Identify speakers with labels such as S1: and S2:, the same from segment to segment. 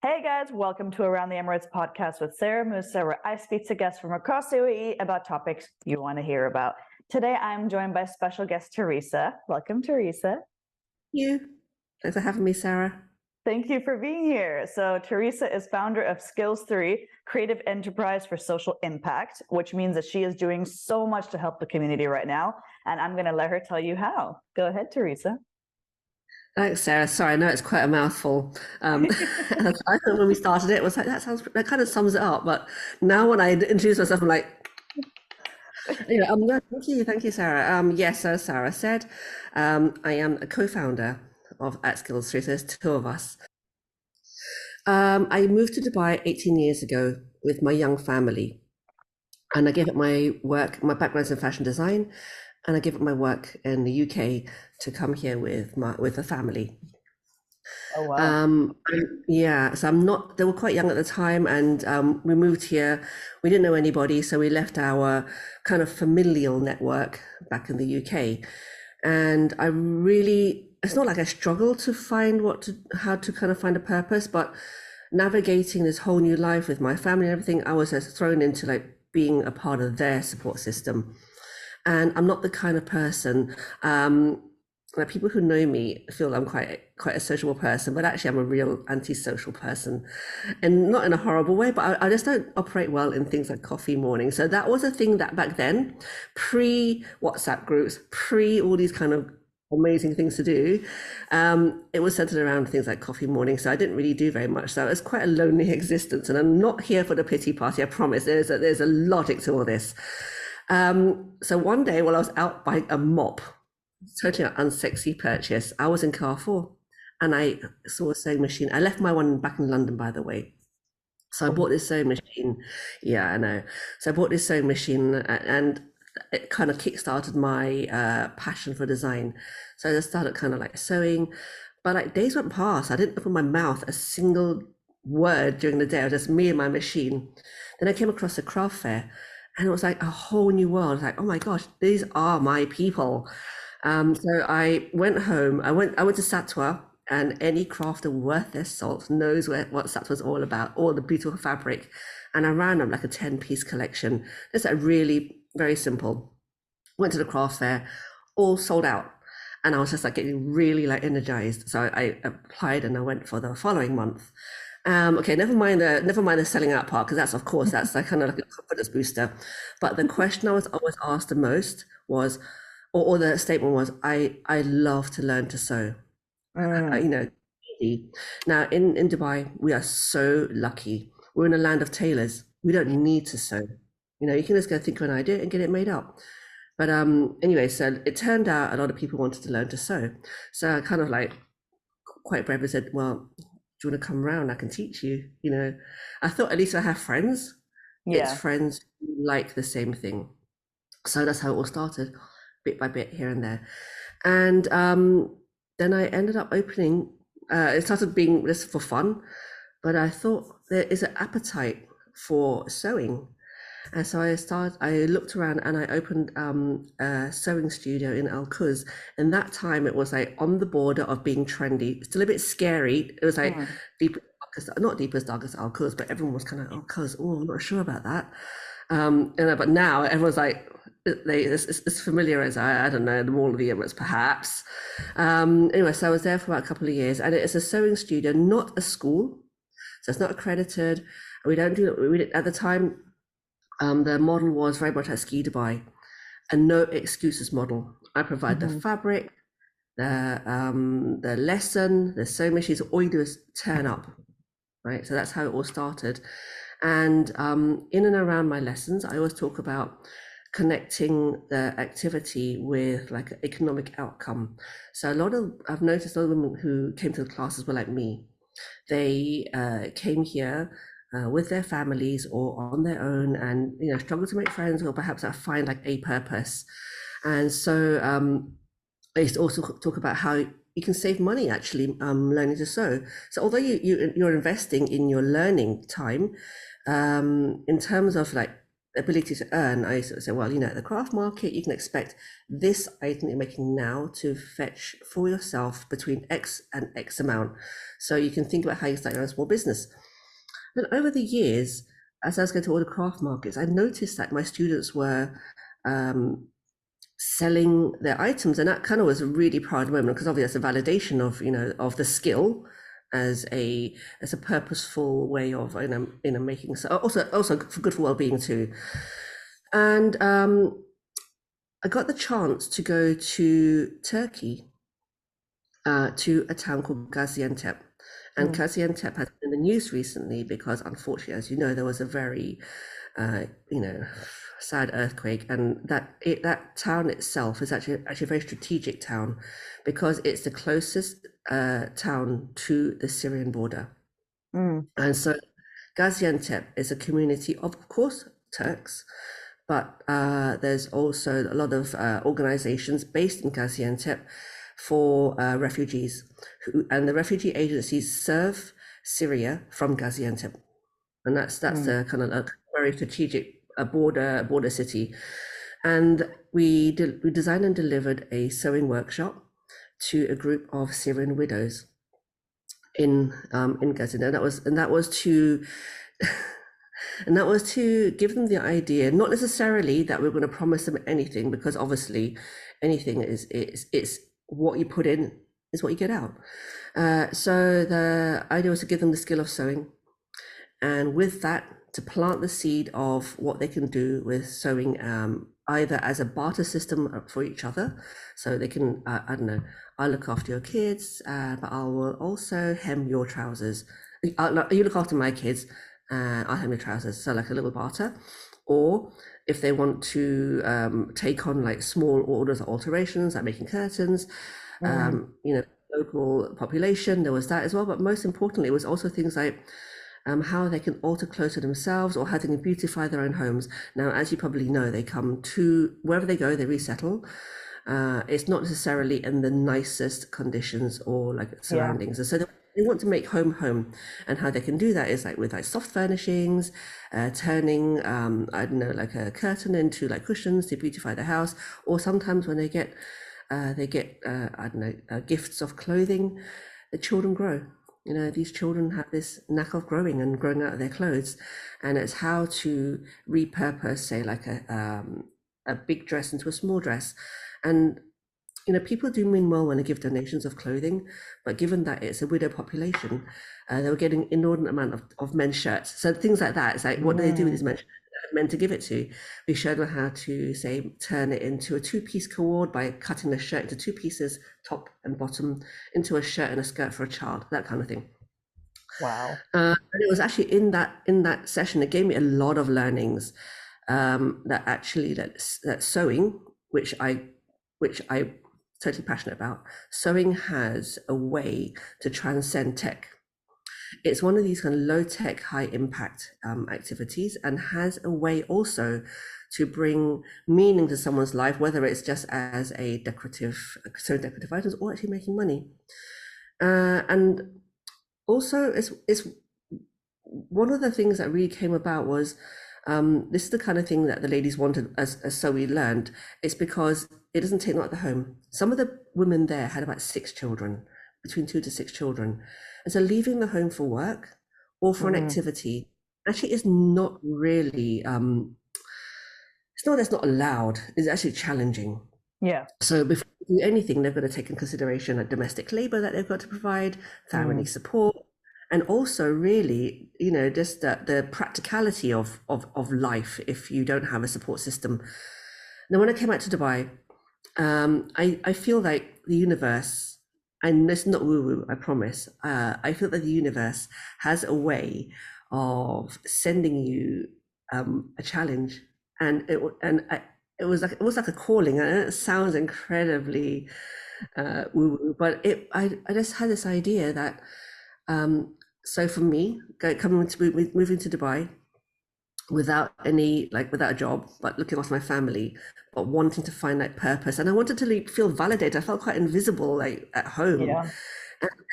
S1: Hey guys, welcome to Around the Emirates podcast with Sara Mousa, where I speak to guests from across the UAE about topics you want to hear about. Today I'm joined by special guest Theresa. Welcome, Theresa.
S2: You. Thanks for having me, Sarah.
S1: Thank you for being here. So Theresa is founder of Skills3, creative enterprise for social impact, which means that she is doing so much to help the community right now. And I'm going to let her tell you how. Go ahead, Theresa.
S2: Thanks, Sarah. Sorry, I know it's quite a mouthful. I thought when we started it was like that kind of sums it up. But now when I introduce myself, I'm like, no, thank you, Sarah. Yes, as Sarah said, I am a co-founder of at Skills3. So there's two of us. I moved to Dubai 18 years ago with my young family, and I gave up my work. My background's in fashion design. And I gave up my work in the UK to come here with the family.
S1: Oh wow!
S2: Yeah, so they were quite young at the time, and we moved here. We didn't know anybody, so we left our kind of familial network back in the UK. And it's not like I struggled to find how to kind of find a purpose, but navigating this whole new life with my family and everything, I was just thrown into like being a part of their support system. And I'm not the kind of person, like people who know me feel I'm quite a sociable person, but actually I'm a real antisocial person, and not in a horrible way, but I just don't operate well in things like coffee morning. So that was a thing that back then, pre WhatsApp groups, pre all these kind of amazing things to do, it was centered around things like coffee morning. So I didn't really do very much. So it was quite a lonely existence, and I'm not here for the pity party. I promise. There's a logic to all this. So one day while I was out buying a mop, totally an unsexy purchase, I was in Carrefour and I saw a sewing machine. I left my one back in London, by the way. So I bought this sewing machine. Yeah, I know. So I bought this sewing machine and it kind of kickstarted my passion for design. So I just started kind of like sewing, but like days went past. I didn't open my mouth a single word during the day. It was just me and my machine. Then I came across a craft fair. And it was like a whole new world. Like, oh my gosh, these are my people. So I went home. I went to Satwa, and any crafter worth their salt knows what Satwa's all about, all the beautiful fabric. And I ran them like a 10-piece collection. It's like really very simple. Went to the craft fair, all sold out. And I was just like getting really like energized. So I applied and I went for the following month. Okay, never mind the selling out part, because that's like kind of like a confidence booster. But the question I was always asked the most was, or the statement was, I love to learn to sew. Now in Dubai, we are so lucky. We're in a land of tailors. We don't need to sew. You can just go think of an idea and get it made up. But anyway, so it turned out a lot of people wanted to learn to sew. So I kind of like quite bravely said, well, do you want to come around? I can teach you. I thought at least I have friends.
S1: Yeah.
S2: It's friends who like the same thing. So that's how it all started, bit by bit here and there. And then I ended up opening, it started being just for fun, but I thought there is an appetite for sewing. And so I looked around and I opened a sewing studio in Al Quoz. And that time it was like on the border of being trendy, still a bit scary. It was like not deepest, darkest Al Quoz, but everyone was kind of, Al Quoz, I'm not sure about that. But now everyone's like, it's familiar as I don't know, the Mall of the Emirates perhaps. Anyway, so I was there for about a couple of years, and it's a sewing studio, not a school. So it's not accredited. We did at the time. The model was very much like Ski Dubai, a no excuses model. I provide the fabric, the lesson, the sewing machines. All you do is turn up, right? So that's how it all started. And in and around my lessons, I always talk about connecting the activity with like an economic outcome. So I've noticed a lot of women who came to the classes were like me. They came here with their families or on their own, and struggle to make friends, or perhaps I find like a purpose. And so I used to also talk about how you can save money actually learning to sew. So although you're investing in your learning time, in terms of like ability to earn, I sort of say, well, at the craft market, you can expect this item you're making now to fetch for yourself between X and X amount. So you can think about how you start your own small business. Then over the years, as I was going to all the craft markets, I noticed that my students were selling their items, and that kind of was a really proud moment, because obviously that's a validation of of the skill as a purposeful way of making, so also good for well-being too. And I got the chance to go to Turkey, to a town called Gaziantep. And Gaziantep has been in the news recently because, unfortunately, as you know, there was a very sad earthquake, and that town itself is actually a very strategic town, because it's the closest town to the Syrian border. And so Gaziantep is a community of course, Turks, but there's also a lot of organizations based in Gaziantep for refugees, and the refugee agencies serve Syria from Gaziantep, and that's a kind of a very strategic border city. And we designed and delivered a sewing workshop to a group of Syrian widows in Gaziantep. That was to and that was to give them the idea, not necessarily that we're going to promise them anything, because obviously anything it's what you put in is what you get out. So the idea was to give them the skill of sewing, and with that, to plant the seed of what they can do with sewing, either as a barter system for each other. So they can, I don't know, I look after your kids, but I will also hem your trousers. You look after my kids, I'll hem your trousers. So like a little barter. Or if they want to take on like small orders or alterations, like making curtains, local population, there was that as well. But most importantly, it was also things like how they can alter clothes to themselves, or how they can beautify their own homes. Now, as you probably know, they come to wherever they go, they resettle. It's not necessarily in the nicest conditions or like surroundings. And so they want to make home, and how they can do that is like with like soft furnishings, turning I don't know, like a curtain into like cushions to beautify the house, or sometimes when they get I don't know, gifts of clothing, the children grow. These children have this knack of growing out of their clothes, and it's how to repurpose, say, like a big dress into a small dress. And people do mean well when they give donations of clothing, but given that it's a widow population, they were getting inordinate amount of men's shirts. So things like that, it's like, what do they do with these men's shirts? Men to give it to? We showed them how to, say, turn it into a two-piece cord by cutting the shirt into two pieces, top and bottom, into a shirt and a skirt for a child, that kind of thing.
S1: Wow.
S2: And it was actually in that session, it gave me a lot of learnings, that actually that sewing, which I totally passionate about. Sewing has a way to transcend tech. It's one of these kind of low tech, high impact activities, and has a way also to bring meaning to someone's life, whether it's just as a decorative items, or actually making money. And also, it's one of the things that really came about was, this is the kind of thing that the ladies wanted, as so we learned. It's because it doesn't take them out of the home. Some of the women there had about 6 children, between 2 to 6 children. And so leaving the home for work or for an activity actually is not really, it's not that's not allowed, it's actually challenging.
S1: Yeah.
S2: So before you do anything, they've got to take in consideration like domestic labor that they've got to provide, family support, and also really, just the practicality of life if you don't have a support system. Now, when I came out to Dubai, I feel like the universe, and it's not woo-woo, I promise, I feel that the universe has a way of sending you a challenge, and it was like a calling. And it sounds incredibly woo-woo, but I just had this idea that, so for me, moving to Dubai without a job, but looking after my family, but wanting to find that purpose, and I wanted to feel validated. I felt quite invisible, like at home.
S1: Yeah.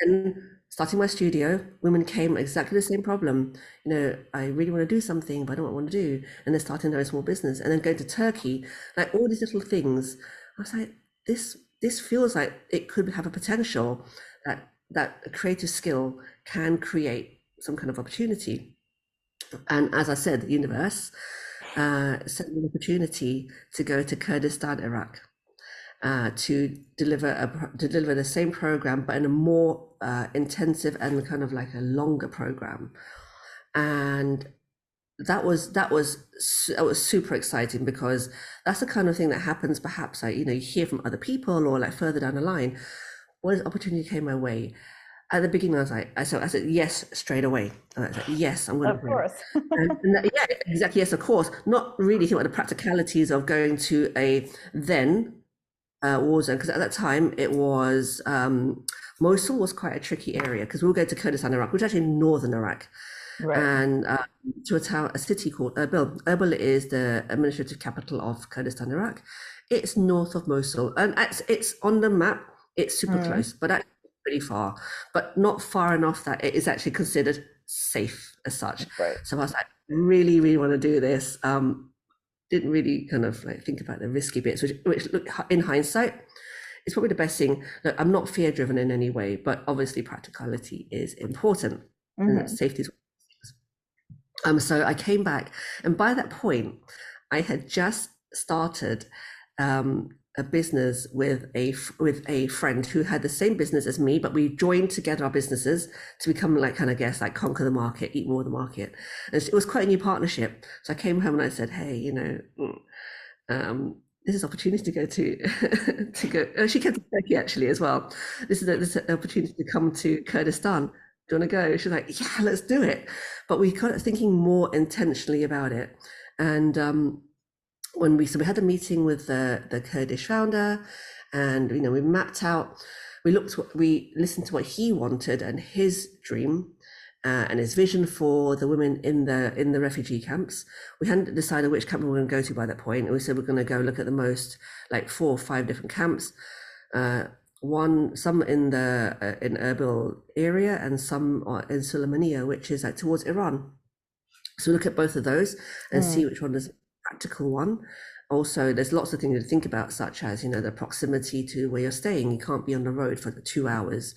S2: And starting my studio, women came exactly the same problem. You know, I really want to do something, but I don't know what I want to do. And they're starting their own small business. And then going to Turkey, like all these little things. I was like, this feels like it could have a potential that a creative skill can create some kind of opportunity. And as I said, the universe sent me an opportunity to go to Kurdistan, Iraq, to deliver the same program, but in a more intensive and kind of like a longer program. And that was super exciting, because that's the kind of thing that happens perhaps like, you know, you hear from other people or like further down the line. When this opportunity came my way, at the beginning I was like, I said yes straight away. I was like, yes, I'm going to
S1: Of
S2: do it.
S1: course.
S2: Yeah, exactly, yes, of course, not really thinking about the practicalities of going to a then war zone, because at that time it was Mosul was quite a tricky area, because we were going to Kurdistan, Iraq, which is actually northern Iraq,
S1: Right.
S2: and to a city called Erbil. Erbil is the administrative capital of Kurdistan, Iraq. It's north of Mosul, and it's on the map. It's super close, but that's pretty far, but not far enough that it is actually considered safe as such.
S1: Right.
S2: So I was like, really, really want to do this. Didn't really kind of like think about the risky bits, which look, in hindsight, it's probably the best thing. Look, I'm not fear driven in any way, but obviously practicality is important, and safety is. So I came back, and by that point, I had just started a business with a friend who had the same business as me, but we joined together our businesses to become like kind of guess like conquer the market, eat more of the market, and it was quite a new partnership. So I came home and I said, hey, you know, this is opportunity to go to go. She came to Turkey actually as well. This is an opportunity to come to Kurdistan. Do you want to go? She's like, yeah, let's do it. But we got thinking more intentionally about it. And when we had a meeting with the Kurdish founder, and you know, we mapped out, we listened to what he wanted and his dream. And his vision for the women in the refugee camps. We hadn't decided which camp we were going to go to by that point. And we said we're going to go look at the most, like 4 or 5 different camps. Some in Erbil area, and some are in Sulaymaniyah, which is like towards Iran. So we look at both of those and see which one is a practical one. Also, there's lots of things to think about, such as, you know, the proximity to where you're staying. You can't be on the road for 2 hours.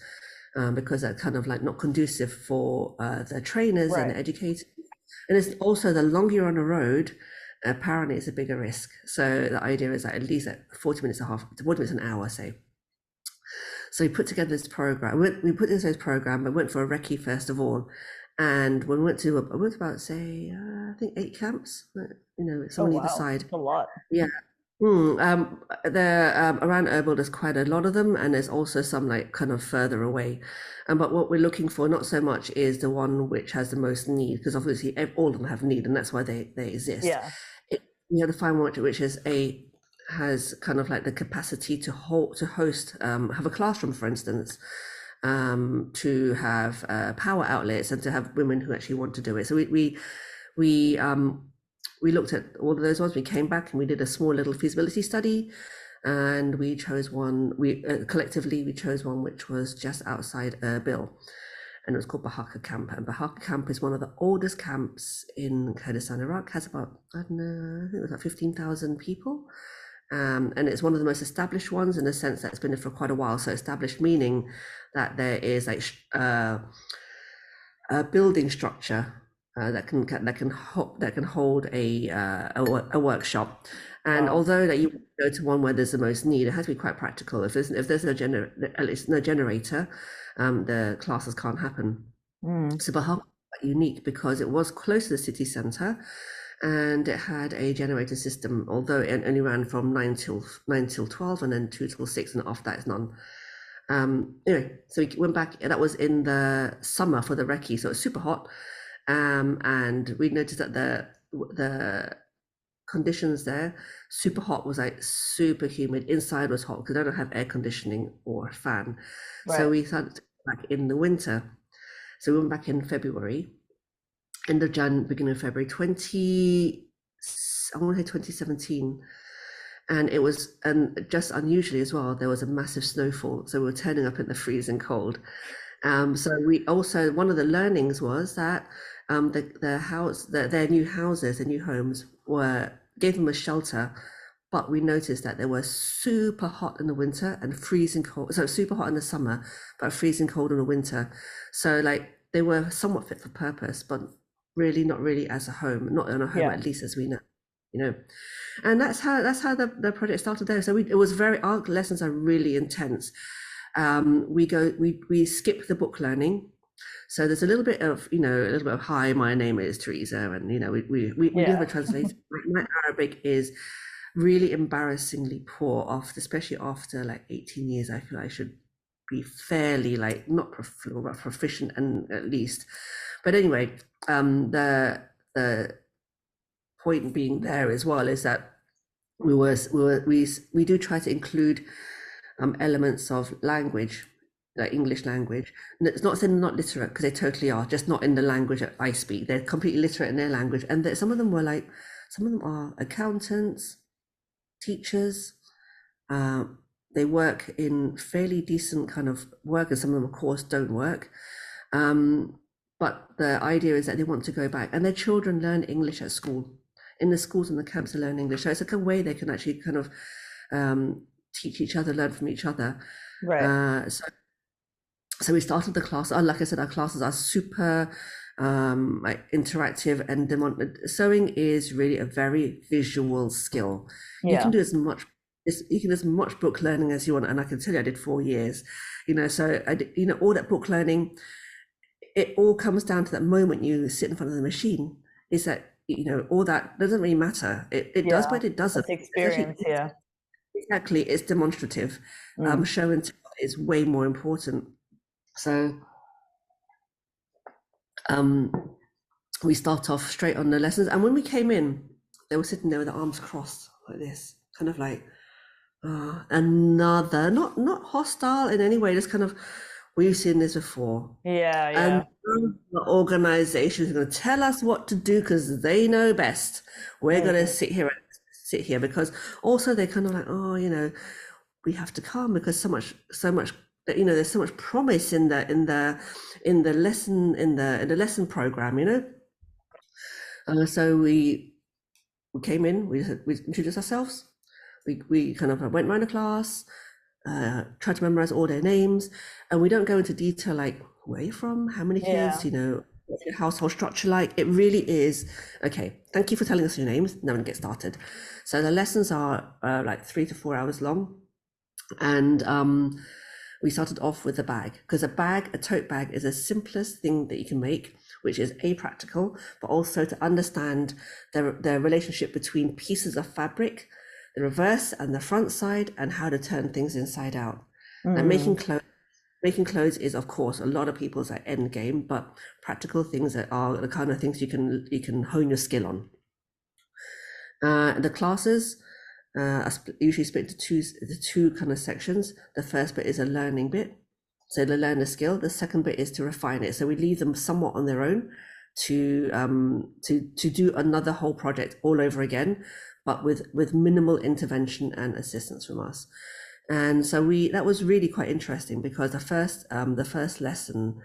S2: Because that's kind of like not conducive for the trainers and the educators. And it's also, the longer you're on the road, apparently it's a bigger risk. So the idea is that at least at 40 minutes an hour, say. So we put together this program. We put in this program. I went for a recce first of all, and when we went to about say I think 8 camps. You know, it's on either side.
S1: A lot.
S2: Yeah. Around Erbil, there's quite a lot of them, and there's also some like kind of further away. But what we're looking for, not so much is the one which has the most need, because obviously all of them have need, and that's why they exist.
S1: Yeah.
S2: You have to find one which has kind of like the capacity to host, have a classroom, for instance, to have power outlets, and to have women who actually want to do it. So we looked at all of those ones. We came back and we did a small little feasibility study, and we chose one. Collectively we chose one which was just outside Erbil, and it was called Bahaka Camp. And Bahaka Camp is one of the oldest camps in Kurdistan, Iraq. Has about, I don't know, I think it was like 15,000 people. And it's one of the most established ones, in the sense that it's been there for quite a while. So established meaning that there is like a building structure that can hold a workshop. And although that you go to one where there's the most need, it has to be quite practical. If there's no generator, the classes can't happen. So Bahaka was quite unique because it was close to the city centre, and it had a generator system, although it only ran from 9 till 12, and then 2 till 6, and after that is none. Anyway, so we went back. That was in the summer for the recce, so it's super hot. And we noticed that the conditions there, super hot, was like super humid. Inside was hot because they don't have air conditioning or a fan. So we started back in the winter. So we went back in February, end of Jan, beginning of February, 2017. And it was, and just unusually as well, there was a massive snowfall. So we were turning up in the freezing cold. So we also, one of the learnings was that their new houses, their new homes gave them a shelter, but we noticed that they were super hot in the winter and freezing cold. So super hot in the summer, but freezing cold in the winter. So like they were somewhat fit for purpose, but really not really as a home, not in a home
S1: Yeah.
S2: at least as we know, you know. And that's how the project started there. So it was our lessons are really intense. We skip the book learning. So there's a little bit of, hi, my name is Theresa, and we do have a translator. My Arabic is really embarrassingly poor, especially after like 18 years. I feel I should be fairly like not proficient, and at least. But anyway, the point being there as well is that we do try to include elements of language, like English language. And it's not saying they're not literate, because they totally are, just not in the language that I speak. They're completely literate in their language. And some of them are accountants, teachers. They work in fairly decent kind of work, and some of them, of course, don't work. But the idea is that they want to go back, and their children learn English at school. In the schools and the camps, they learn English. So it's like a way they can actually kind of teach each other, learn from each other.
S1: Right.
S2: So we started the class. Like I said, our classes are super like interactive, and sewing is really a very visual skill. You can do as much book learning as you want, and I can tell you I did 4 years. So all that book learning, it all comes down to that moment you sit in front of the machine. Is that all that doesn't really matter. It does, but it doesn't.
S1: It's experience, yeah.
S2: Exactly, it's demonstrative. Show and tell is way more important. So we start off straight on the lessons, and when we came in, they were sitting there with their arms crossed like this, kind of like another, not hostile in any way, just kind of, we've seen this before.
S1: Yeah.
S2: And the organization is going to tell us what to do because they know best. We're going to sit here because also they're kind of like, we have to calm, because so much there's so much promise in the lesson program. So we came in, we introduced ourselves, we kind of went around the class, tried to memorize all their names, and we don't go into detail like where you're from, how many kids, what's your household structure like. It really is, okay, thank you for telling us your names, now we get started. So the lessons are like 3 to 4 hours long, and we started off with a bag, because a tote bag is the simplest thing that you can make, which is practical, but also to understand the relationship between pieces of fabric, the reverse and the front side, and how to turn things inside out. And making clothes is, of course, a lot of people's end game, but practical things that are the kind of things you can hone your skill on. The classes are usually split into two kind of sections. The first bit is a learning bit, so they learn the skill. The second bit is to refine it. So we leave them somewhat on their own to do another whole project all over again, but with minimal intervention and assistance from us. And so that was really quite interesting, because the first lesson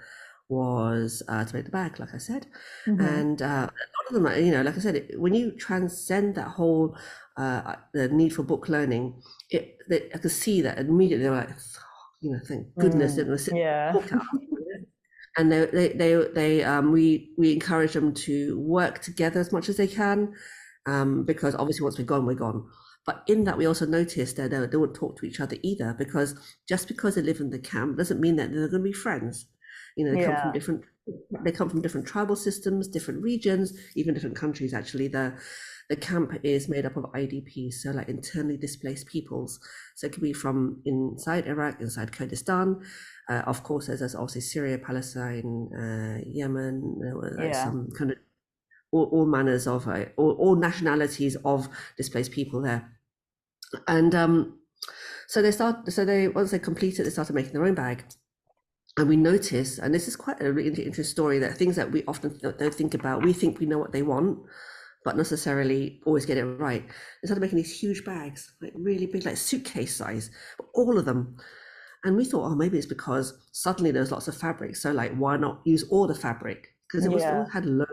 S2: was to make the bag, like I said. And a lot of them, like I said, when you transcend that whole the need for book learning, I could see that immediately. They were like, thank goodness they're going to sit book out. And we encourage them to work together as much as they can, because obviously once we're gone, we're gone. But in that, we also noticed that they wouldn't talk to each other either, because just because they live in the camp doesn't mean that they're going to be friends. They come from different tribal systems, different regions, even different countries. Actually, the camp is made up of IDPs, so like internally displaced peoples. So it could be from inside Iraq, inside Kurdistan. Of course, there's also Syria, Palestine, Yemen, some kind of all manners of all nationalities of displaced people there. And once they completed, they started making their own bag. And we noticed, and this is quite a really interesting story, that things that we often don't think about, we think we know what they want, but necessarily always get it right. They started making these huge bags, like really big, like suitcase size, all of them. And we thought, oh, maybe it's because suddenly there's lots of fabric. So like, why not use all the fabric? Because it had low.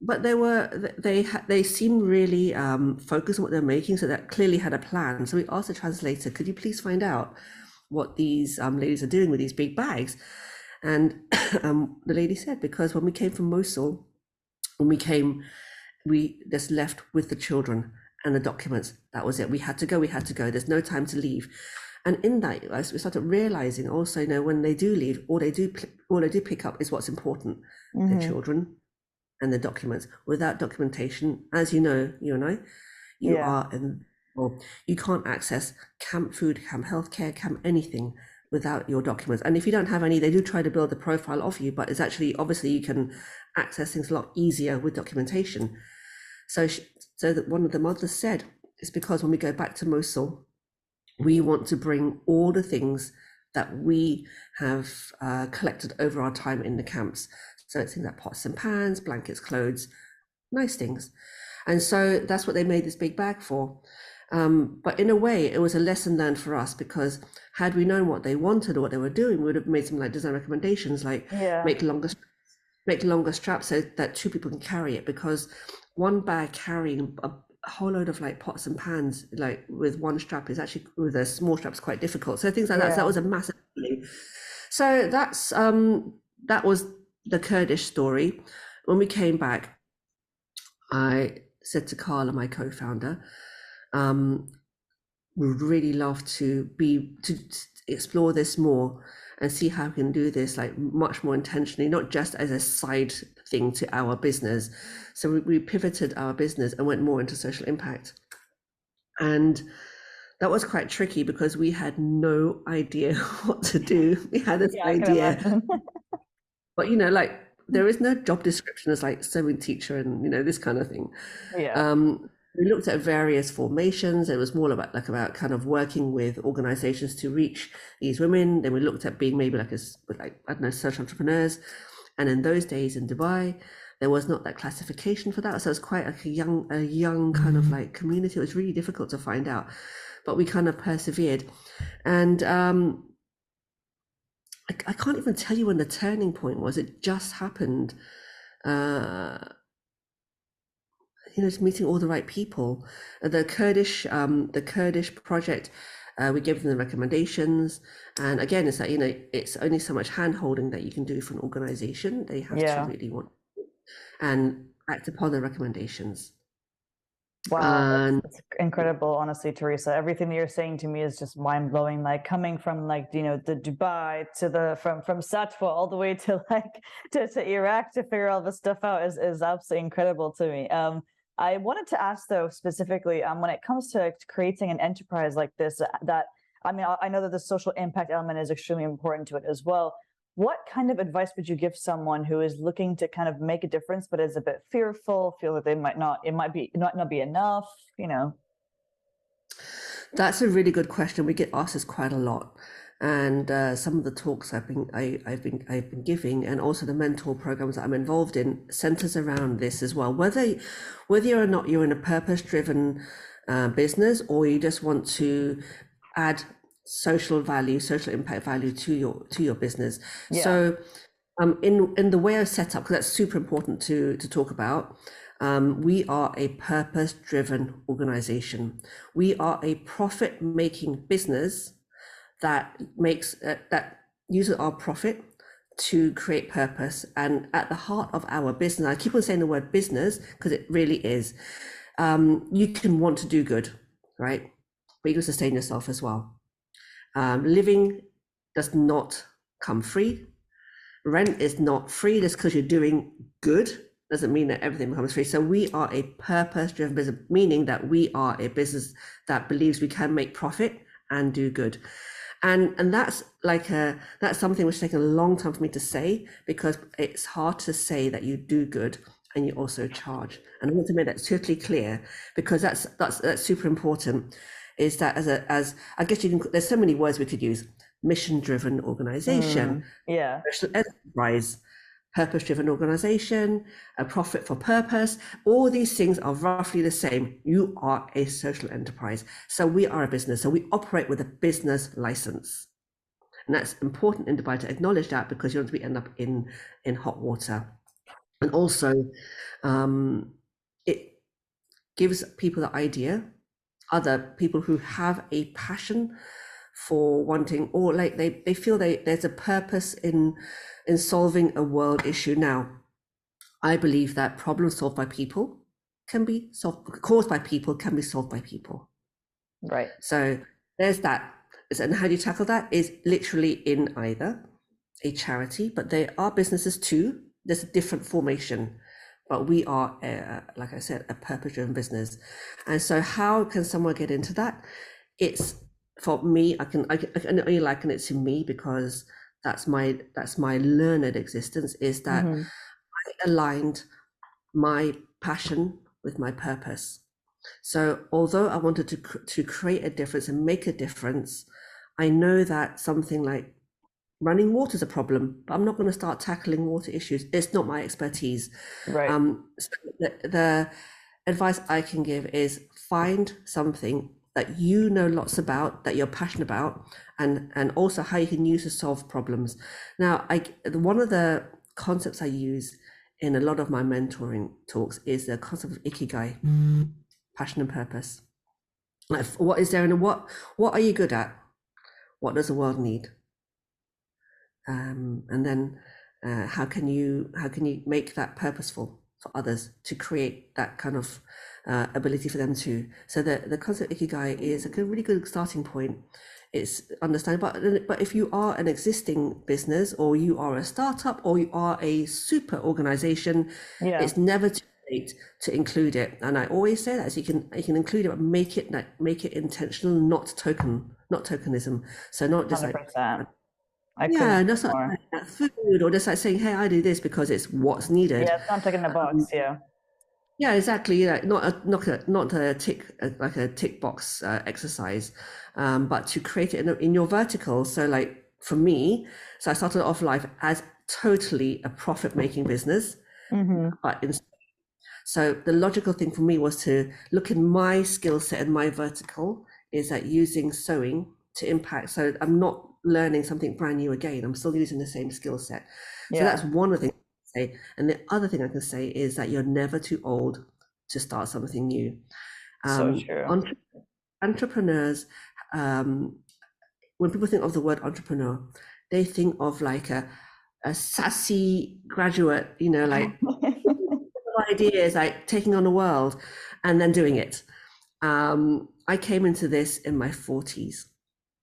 S2: But they seemed really focused on what they're making, so that clearly had a plan. So we asked the translator, could you please find out what these ladies are doing with these big bags? And the lady said, because when we came from Mosul, we just left with the children and the documents. That was it. We had to go. There's no time to leave. And in that, we started realizing also, when they do leave, all they do pick up is what's important: the children and the documents. Without documentation, as you know, you and I, you can't access camp food, camp healthcare, camp anything without your documents. And if you don't have any, they do try to build a profile of you, but it's actually, obviously, you can access things a lot easier with documentation. So that one of the mothers said, it's because when we go back to Mosul, we want to bring all the things that we have collected over our time in the camps. So it's things like pots and pans, blankets, clothes, nice things. And so that's what they made this big bag for. But in a way, it was a lesson learned for us, because had we known what they wanted or what they were doing, we would have made some like design recommendations, like make longer straps so that two people can carry it, because one bag carrying a whole load of like pots and pans like with one strap is actually, with a small strap, is quite difficult. So things like that. So that was a massive thing. So that was the Kurdish story. When we came back, I said to Carla, my co-founder, we would really love to explore this more and see how we can do this like much more intentionally, not just as a side thing to our business. So we pivoted our business and went more into social impact. And that was quite tricky because we had no idea what to do. We had this idea, but like there is no job description as like sewing teacher and this kind of thing. We looked at various formations. It was more about kind of working with organizations to reach these women. Then we looked at being maybe like I don't know, social entrepreneurs. And in those days in Dubai, there was not that classification for that. So it's quite like a young kind of like community. It was really difficult to find out, but we kind of persevered. And I can't even tell you when the turning point was. It just happened. Just meeting all the right people. The Kurdish project, we gave them the recommendations, and again, it's that it's only so much hand holding that you can do for an organization. They have to really want and act upon the recommendations.
S1: Wow, that's incredible, honestly, Theresa. Everything that you're saying to me is just mind blowing. Like coming from the Dubai to from Satwa all the way to to Iraq to figure all this stuff out is absolutely incredible to me. I wanted to ask though specifically when it comes to creating an enterprise like this, I know that the social impact element is extremely important to it as well. What kind of advice would you give someone who is looking to kind of make a difference, but is a bit fearful, feel that it might not be enough,
S2: That's a really good question. We get asked this quite a lot. And some of the talks I've been giving, and also the mentor programs that I'm involved in, centers around this as well. Whether or not you're in a purpose-driven business, or you just want to add social impact value to your business. So in the way I set up, because that's super important to talk about. We are a purpose-driven organization. We are a profit-making business that uses our profit to create purpose. And at the heart of our business, I keep on saying the word business because it really is. You can want to do good, right? But you can sustain yourself as well. Living does not come free. Rent is not free just because you're doing good. Doesn't mean that everything becomes free. So we are a purpose-driven business, meaning that we are a business that believes we can make profit and do good. And that's that's something which has taken a long time for me to say, because it's hard to say that you do good and you also charge. And I want to make that totally clear, because that's super important. Is that as I guess there's so many words we could use: mission-driven organization, social enterprise, purpose-driven organization, a profit for purpose. All these things are roughly the same. You are a social enterprise. So we are a business. So we operate with a business license. And that's important in Dubai to acknowledge that, because you don't want to end up in hot water. And also, it gives people the idea, other people who have a passion for wanting, or like they feel there's a purpose in solving a world issue. Now, I believe that problems solved by people can be caused by people can be solved by people.
S1: Right.
S2: So there's that. And how do you tackle that? Is literally in either a charity, but they are businesses too. There's a different formation, but we are, like I said, a purpose-driven business. And so how can someone get into that? It's, for me, I can only liken it to me, because that's my learned existence, is that I aligned my passion with my purpose. So although I wanted to create a difference and make a difference, I know that something like running water is a problem, but I'm not going to start tackling water issues. It's not my expertise.
S1: Right.
S2: So the advice I can give is find something that you know lots about, that you're passionate about, and also how you can use to solve problems. Now, one of the concepts I use in a lot of my mentoring talks is the concept of ikigai, passion and purpose. Like, what is there, and what are you good at? What does the world need? And then how can you make that purposeful for others, to create that kind of ability for them too. So the concept of ikigai is a really good starting point. It's understanding, but if you are an existing business, or you are a startup, or you are a super organization, it's never too late to include it. And I always say that, so you can include it, but make it intentional, not tokenism. So not just
S1: 100%.
S2: that's not like food, or just like saying, hey, I do this because it's what's needed.
S1: Yeah, it's not ticking the box.
S2: Yeah, exactly. Yeah, not a tick box exercise, but to create it in your vertical. So like for me, so I started off life as totally a profit-making business, but so the logical thing for me was to look in my skill set, and my vertical is that using sewing to impact. So I'm not learning something brand new again. I'm still using the same skill set. So that's one of the things I can say. And the other thing I can say is that you're never too old to start something new.
S1: So true.
S2: Entrepreneurs, when people think of the word entrepreneur, they think of like a sassy graduate, like ideas, like taking on the world and then doing it. I came into this in my 40s.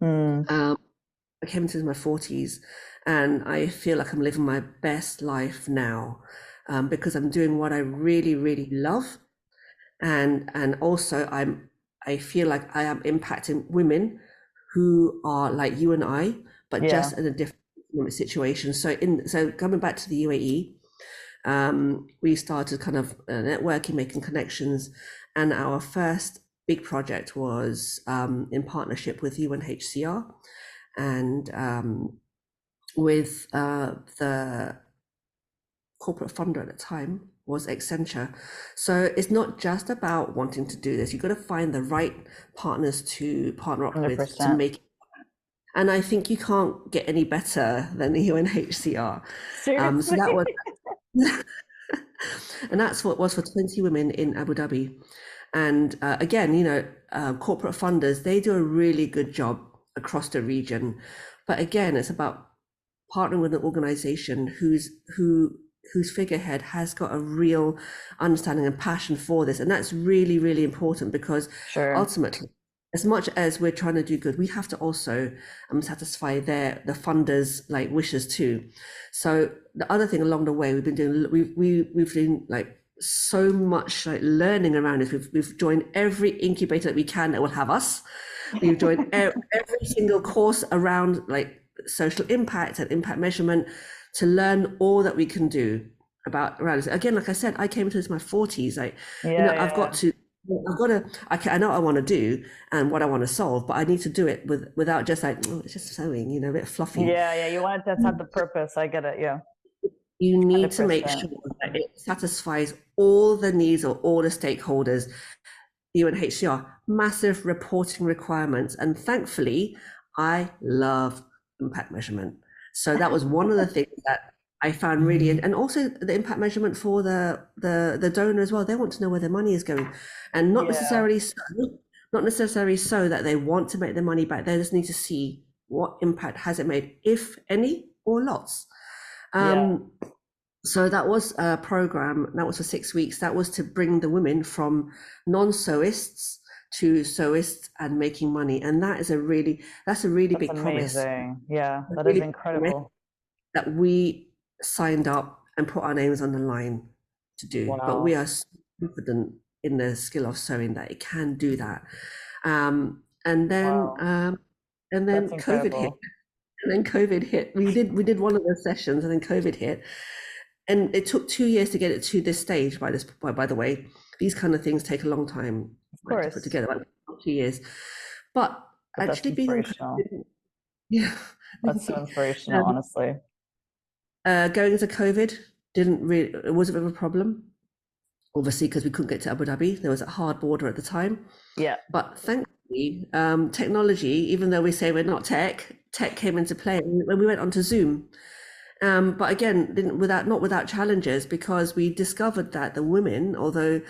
S2: I came into my 40s, and I feel like I'm living my best life now, because I'm doing what I really, really love. And also I feel like I am impacting women who are like you and I, but just in a different situation. So coming back to the UAE, we started kind of networking, making connections, and our first big project was in partnership with UNHCR, and with the corporate funder at the time was Accenture. So it's not just about wanting to do this. You've got to find the right partners to partner up
S1: 100%.
S2: with to make it. And I think you can't get any better than the UNHCR.
S1: Seriously?
S2: So that was, and that's what was for 20 women in Abu Dhabi. And again, corporate funders, they do a really good job across the region. But again, it's about partnering with an organization whose figurehead has got a real understanding and passion for this. And that's really, really important, because ultimately, as much as we're trying to do good, we have to also satisfy the funders' like wishes too. So the other thing along the way, we've been doing, we've been like so much like learning around this. We've joined every incubator that we can that will have us. We've joined every single course around like social impact and impact measurement, to learn all that we can do around this. Again, like I said, I came into this in my 40s. Like, I've got to, I know what I want to do and what I want to solve, but I need to do it without just like, it's just sewing, a bit fluffy.
S1: Yeah, you want it to have the purpose. I get it.
S2: You need to make
S1: 100%.
S2: sure that it satisfies all the needs of all the stakeholders. UNHCR, massive reporting requirements. And thankfully, I love impact measurement. So that was one of the things that I found really, and also the impact measurement for the donor as well. They want to know where their money is going, and
S1: Yeah.
S2: not necessarily so that they want to make their money back. They just need to see what impact has it made, if any, or lots.
S1: Yeah.
S2: So that was a program that was for 6 weeks. That was to bring the women from non-sewists to sewists and making money. And that's a really
S1: That's
S2: big promise.
S1: amazing. Yeah.
S2: A
S1: That
S2: really
S1: is
S2: big promise
S1: incredible.
S2: that we signed up and put our names on the line to do. But we
S1: Wow.
S2: are so confident in the skill of sewing that it can do that. Um, and then
S1: Wow.
S2: um, and
S1: That's
S2: then COVID hit.
S1: incredible.
S2: And then COVID hit. We did one of those sessions, and then COVID hit. And it took 2 years to get it to this stage. By the way, these kind of things take a long time,
S1: Of
S2: like to put
S1: course.
S2: together, like 2 years. But
S1: But that's
S2: actually being on
S1: inspirational.
S2: COVID, yeah,
S1: That's so inspirational,
S2: um,
S1: honestly.
S2: going into COVID didn't really, it was a bit of a problem, obviously, because we couldn't get to Abu Dhabi. There was a hard border at the time.
S1: Yeah.
S2: But thankfully, technology, even though we say we're not tech came into play when we went onto Zoom. But again, not without challenges, because we discovered that the women, although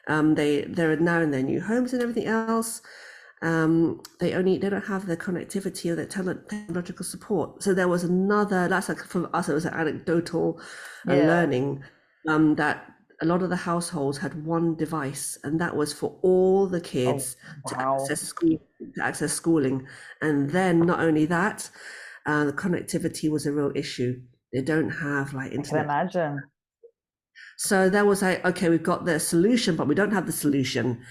S2: they're now in their new homes and everything else, they don't have the connectivity or the technological support. So there was that's like, for us, it was an anecdotal
S1: Yeah.
S2: learning, that a lot of the households had one device, and that was for all the
S1: Oh,
S2: kids
S1: wow.
S2: to access schooling. And then not only that, the connectivity was a real issue. They don't have like
S1: I can
S2: internet.
S1: imagine.
S2: So that was like, okay, we've got the solution, but we don't have the solution.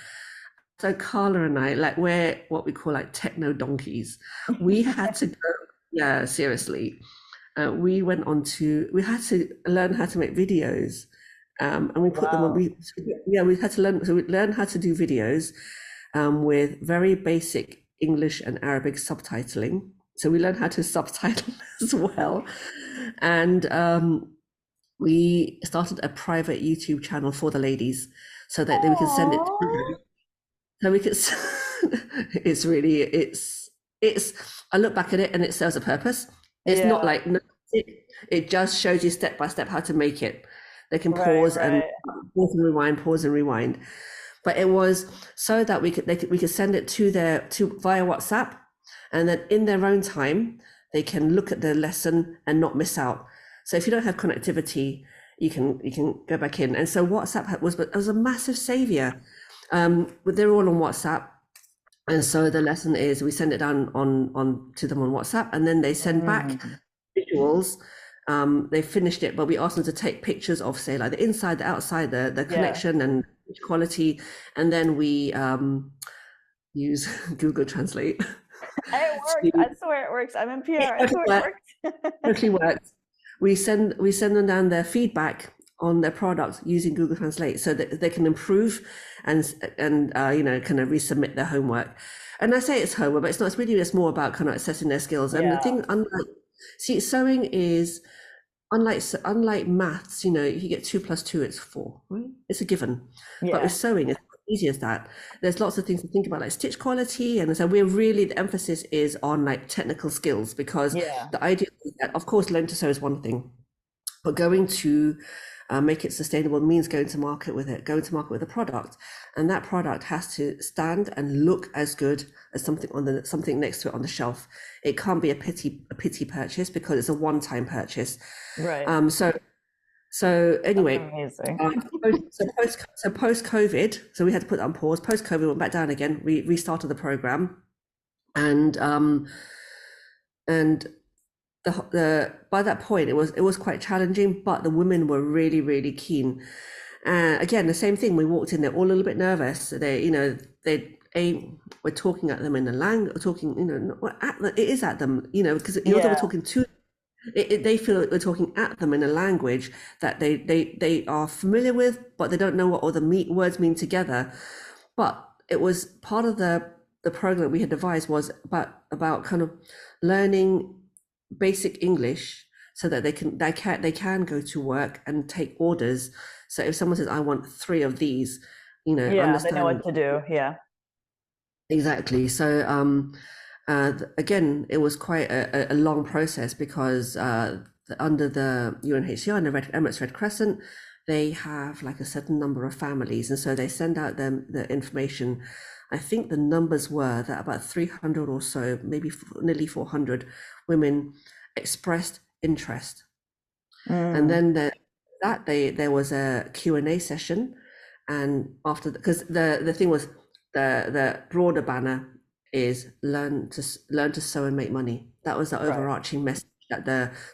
S2: So Carla and I, like, we're what we call like techno donkeys. We had to go, yeah, seriously. We had to learn how to make videos. And we put them on,
S1: Wow.
S2: we had to learn, so we learned how to do videos with very basic English and Arabic subtitling. So we learned how to subtitle as well. And we started a private YouTube channel for the ladies so that we can send it to them.
S1: Aww.
S2: So we could, it's, I look back at it and it serves a purpose. It's not
S1: Yeah.
S2: like, no, it just shows you step by step how to make it. They can
S1: Right,
S2: pause and
S1: right.
S2: pause and rewind. But it was so that we could send it via WhatsApp, and then in their own time, they can look at the lesson and not miss out. So if you don't have connectivity, you can go back in. And so WhatsApp was a massive savior. But they're all on WhatsApp. And so the lesson is we send it down on to them on WhatsApp, and then they send back
S1: Mm,
S2: visuals. They finished it, but we asked them to take pictures of, say, like the inside, the outside, the
S1: yeah.
S2: connection and quality, and then we use Google Translate.
S1: It works. I swear it works. I'm in PR. I swear it works.
S2: Totally works. We send them down their feedback on their products using Google Translate so that they can improve and kind of resubmit their homework. And I say it's homework, but it's not. It's really just more about kind of assessing their skills. And the
S1: Yeah.
S2: thing, sewing is unlike maths. If you get 2 + 2, it's 4, right? It's a given. But with
S1: Yeah.
S2: sewing, it's not easy as that. There's lots of things to think about, like stitch quality, and so the emphasis is on like technical skills, because
S1: Yeah.
S2: the idea is that, of course, learn to sew is one thing, but going to make it sustainable means going to market with a product, and that product has to stand and look as good as something next to it on the shelf. It can't be a pity purchase, because it's a one-time purchase.
S1: Right.
S2: So
S1: That's
S2: anyway,
S1: amazing.
S2: post COVID, so we had to put that on pause. Post COVID, went back down again. We restarted the program, and by that point it was quite challenging, but the women were really, really keen. Again, the same thing. We walked in there all a little bit nervous. We're talking at them in the language, it is at them, because although we're
S1: Yeah.
S2: talking to, they feel that we're talking at them in a language that they are familiar with, but they don't know what all the words mean together. But it was part of the program we had devised was about kind of learning basic English so that they can go to work and take orders. So if someone says, I want 3 of these,
S1: Yeah, they know
S2: understand
S1: what to do. Yeah.
S2: exactly. So again, it was quite a long process because under the UNHCR and the Emirates Red Crescent, they have like a certain number of families, and so they send out them the information. I think the numbers were that about 300 or so, maybe nearly 400 women expressed interest. And
S1: Mm,
S2: then there was a Q&A session, and after because the thing was the broader banner is learn to sew and make money. That was the
S1: right.
S2: overarching message that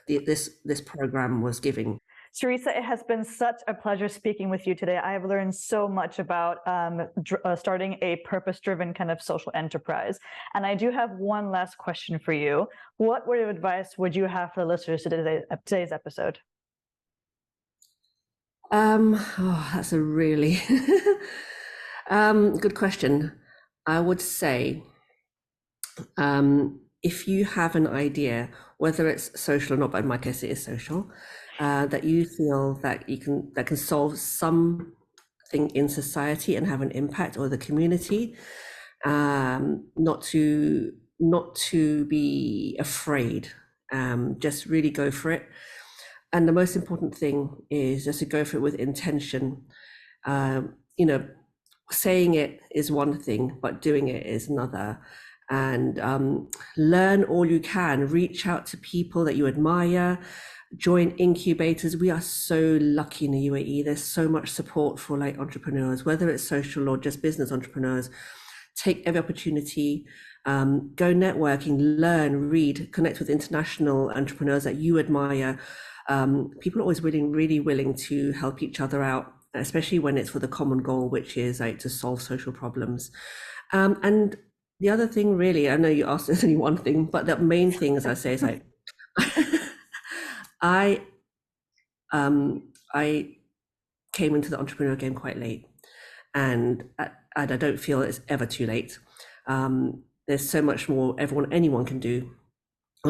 S2: this program was giving.
S1: Theresa, it has been such a pleasure speaking with you today. I have learned so much about starting a purpose-driven kind of social enterprise. And I do have one last question for you. What word of advice would you have for the listeners to today's episode?
S2: That's a really good question. I would say, if you have an idea, whether it's social or not, but in my case it is social, that you feel that can solve something in society and have an impact or the community, not to be afraid, just really go for it. And the most important thing is just to go for it with intention. You know, saying it is one thing, but doing it is another. And learn all you can, reach out to people that you admire, join incubators. We are so lucky in the UAE. There's so much support for like entrepreneurs, whether it's social or just business entrepreneurs. Take every opportunity, go networking, learn, read, connect with international entrepreneurs that you admire. People are always really willing to help each other out, especially when it's for the common goal, which is like to solve social problems. And the other thing, really, I know you asked there's only one thing, but the main thing, as I say, is like I I came into the entrepreneur game quite late, and I don't feel it's ever too late. There's so much more anyone can do.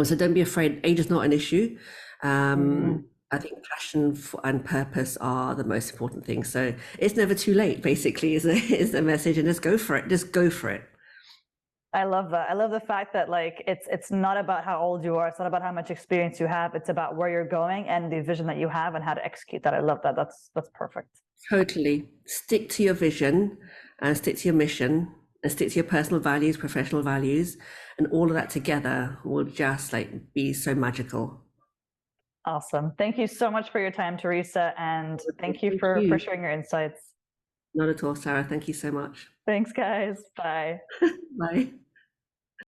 S2: So don't be afraid. Age is not an issue. I think passion and purpose are the most important things. So it's never too late, basically, is the message. And just go for it. Just go for it.
S1: I love that. I love the fact that like it's not about how old you are. It's not about how much experience you have. It's about where you're going and the vision that you have and how to execute that. I love that. That's perfect.
S2: Totally. Stick to your vision and stick to your mission and stick to your personal values, professional values, and all of that together will just like be so magical.
S1: Awesome. Thank you so much for your time, Theresa, and thank you for sharing your insights.
S2: Not at all, Sarah. Thank you so much.
S1: Thanks, guys. Bye.
S2: Bye.